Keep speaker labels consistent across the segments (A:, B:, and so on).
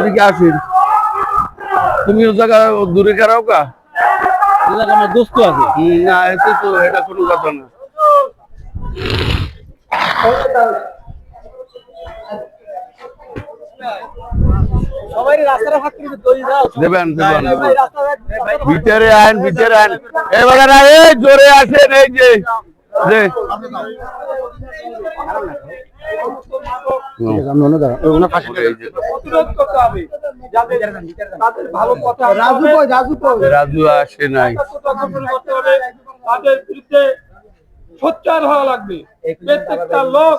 A: এদিকে আসেন। তুমি ও জায়গা দূরে খারাও কা
B: আমার দোস্ত আছে।
A: না এতে তো এটা কোনো কথা না। দেবেন ভিতরে আইন ভিতরে আইন এবারে জোরে আসেন। এই যে রাজু আসে নাই,
C: তাদের বিরুদ্ধে সোচ্চার হওয়া লাগবে। প্রত্যেকটা লোক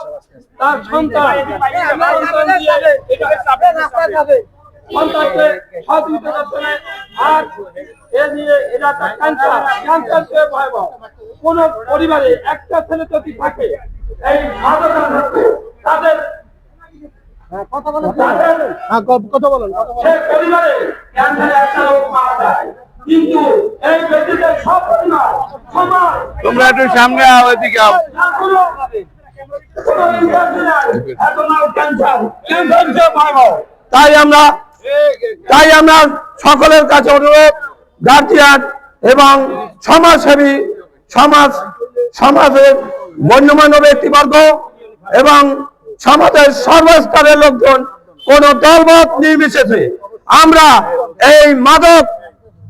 C: তার সন্তানকে সহযোগিতা করতে হবে। আর এ নিয়ে এটা একটা ক্যান্সার চেয়ে ভয়াবহ। কোন পরিবারে একটা ছেলে যদি থাকে এই তাদের পরিবারে ক্যান্সারে একটা লোক মারা যায়, কিন্তু এই ব্যক্তিদের সব পরিবার সমাজ।
A: তোমরা একটু সামনে আও, এদিকে আও। তাই আমরা সকলের কাছে অনুরোধ, গার্জিয়ান এবং সমাজসেবী, সমাজের গণ্যমান্য ব্যক্তিবর্গ এবং সমাজের সর্বস্তরের লোকজন, কোন দলমত নির্বিশেষে আমরা এই মাদক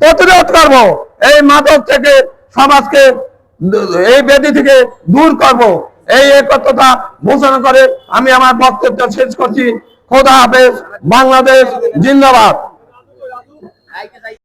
A: প্রতিরোধ করব, এই মাদক থেকে সমাজকে, এই ব্যাধি থেকে দূর করব, এই একত্রতা ঘোষণা করে আমি আমার বক্তব্য শেষ করছি। খোদা হাফেজ। বাংলাদেশ জিন্দাবাদ।